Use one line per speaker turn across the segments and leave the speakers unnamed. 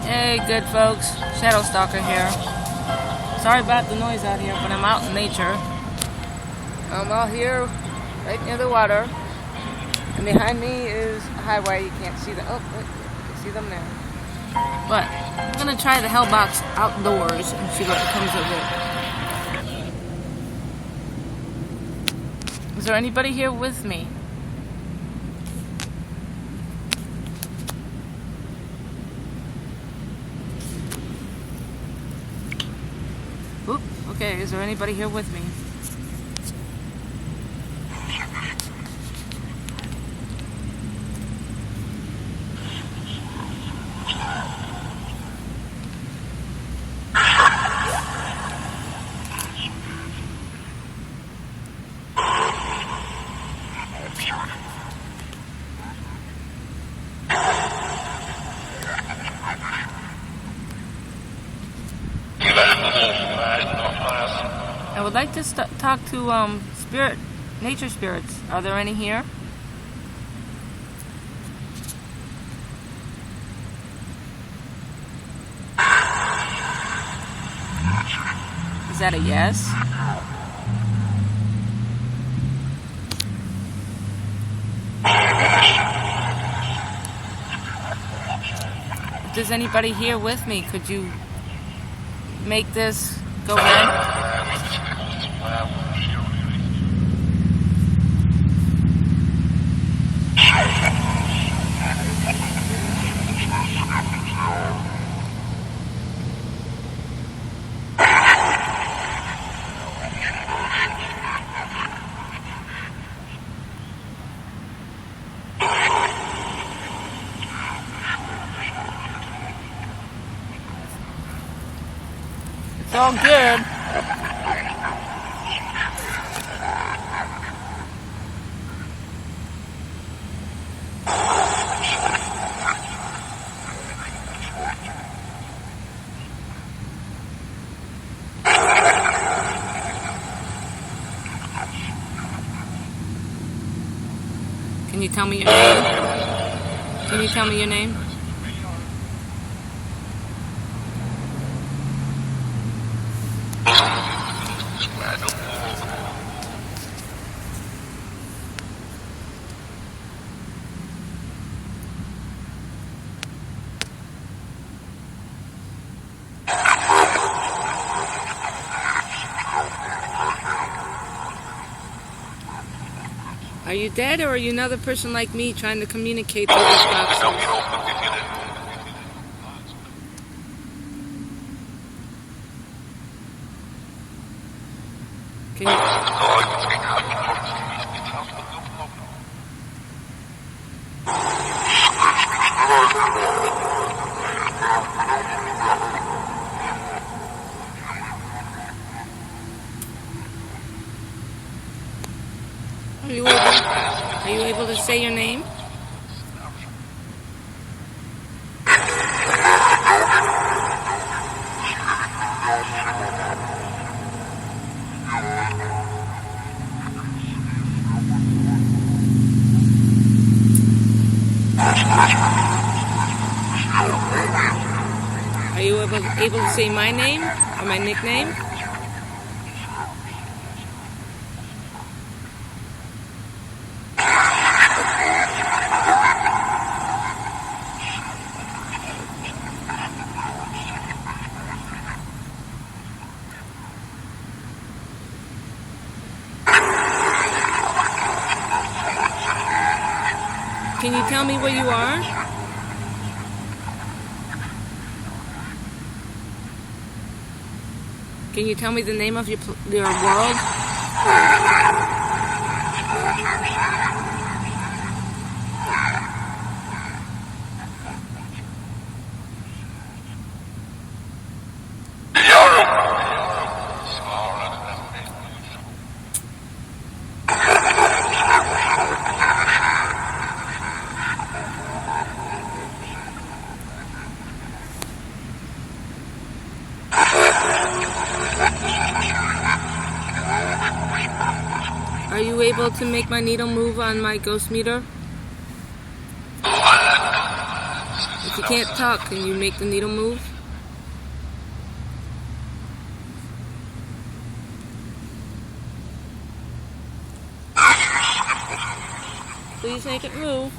Hey, good folks. Shadowstalker here. Sorry about the noise out here, but I'm out in nature. I'm out here right near the water. And behind me is a highway. You can't see them. Oh, wait, you can see them there. But I'm going to try the Hellbox outdoors and see what comes of it. Is there anybody here with me? Oop, okay, is there anybody here with me? I would like to talk to nature spirits. Are there any here? Is that a yes? If there's anybody here with me, could you make this go ahead? It's all good. Can you tell me your name? Can you tell me your name? Are you dead, or are you another person like me trying to communicate through these boxes? Can you... Are you able to say your name? Are you able to say my name or my nickname? Can you tell me where you are? Can you tell me the name of your world? Are you able to make my needle move on my ghost meter? If you can't talk, can you make the needle move? Please make it move.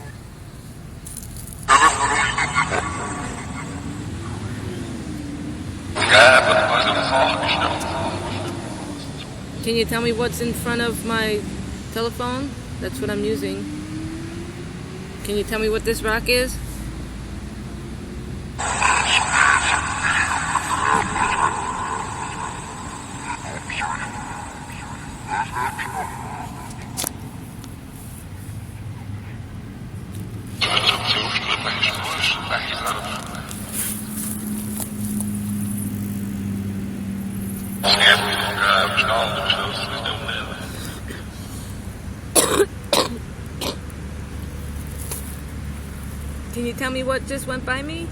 Can you tell me what's in front of my telephone? That's what I'm using. Can you tell me what this rock is? Can you tell me what just went by me?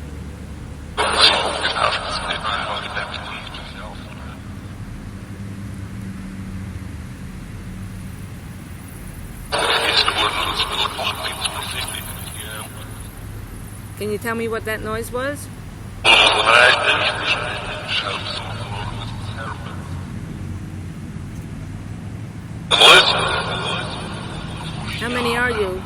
Can you tell me what that noise was? How many are you?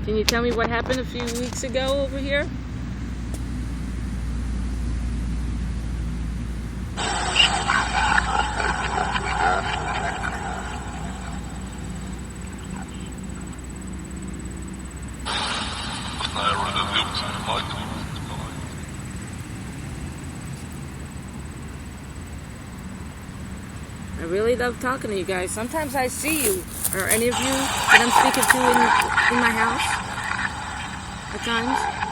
Can you tell me what happened a few weeks ago over here? I really love talking to you guys. Sometimes I see you, or any of you that I'm speaking to in my house at times.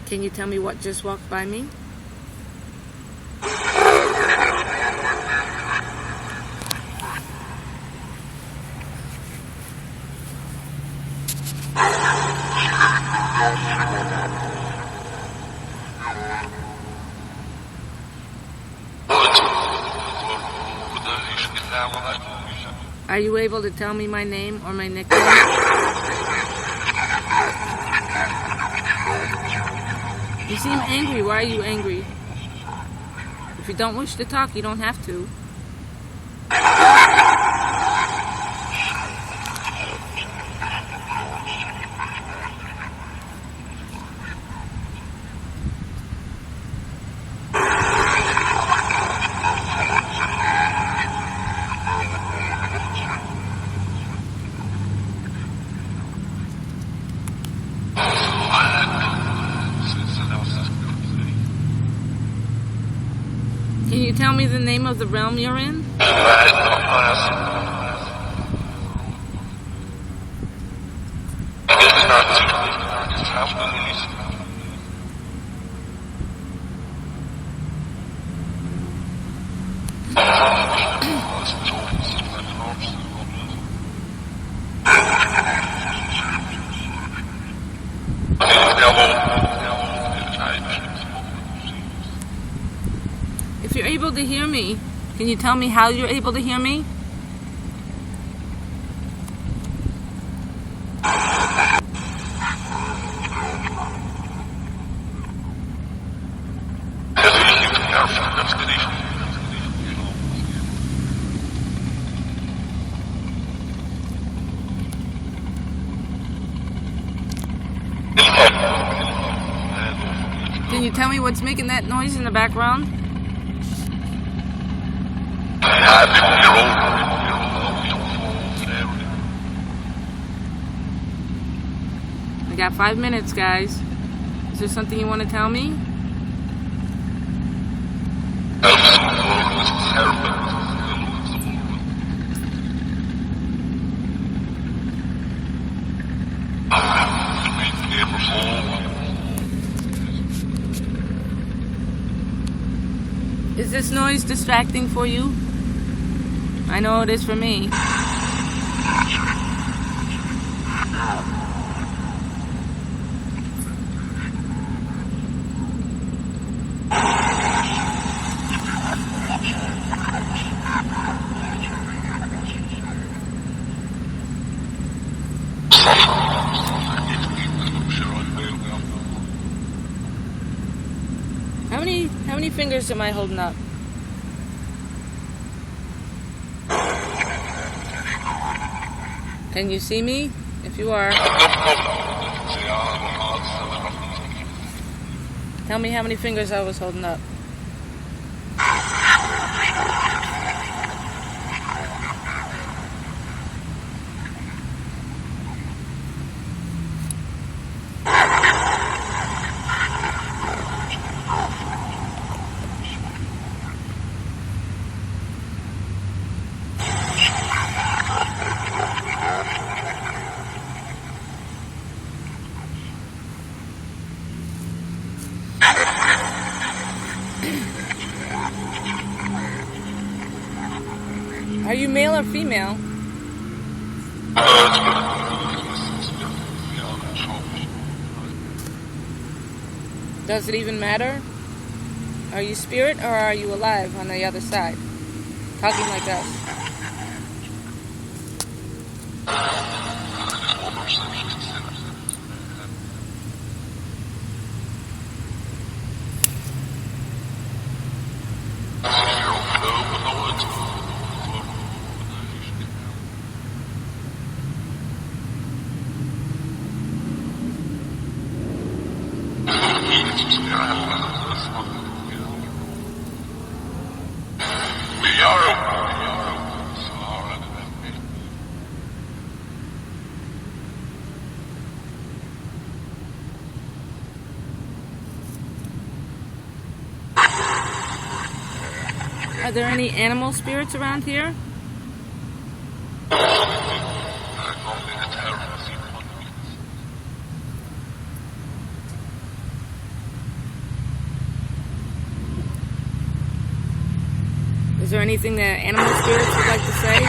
Can you tell me what just walked by me? Are you able to tell me my name or my nickname? You seem angry. Why are you angry? If you don't wish to talk, you don't have to. Can you tell me the name of the realm you're in? If you're able to hear me, can you tell me how you're able to hear me? Can you tell me what's making that noise in the background? I got 5 minutes, guys. Is there something you want to tell me? Is this noise distracting for you? I know it is for me. How many fingers am I holding up? Can you see me? If you are, tell me how many fingers I was holding up. Are you male or female? Does it even matter? Are you spirit or are you alive on the other side? Talking like us. Are there any animal spirits around here? Is there anything that animal spirits would like to say?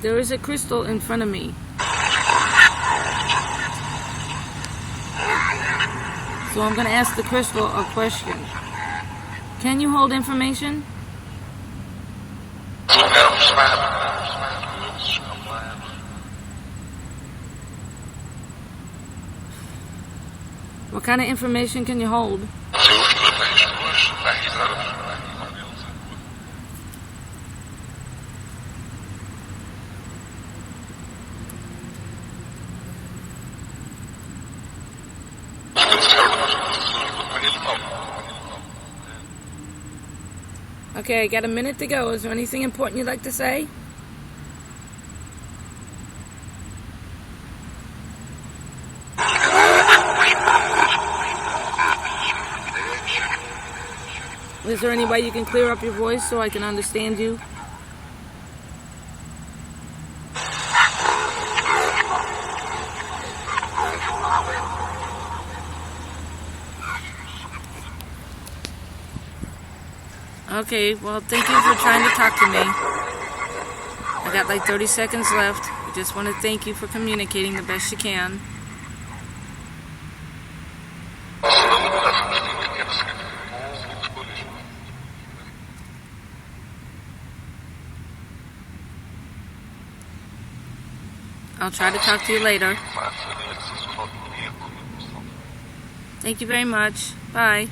There is a crystal in front of me. So I'm going to ask the crystal a question. Can you hold information? What kind of information can you hold? Okay, I got a minute to go. Is there anything important you'd like to say? Is there any way you can clear up your voice so I can understand you? Okay, well, thank you for trying to talk to me. I got like 30 seconds left. I just want to thank you for communicating the best you can. I'll try to talk to you later. Thank you very much. Bye.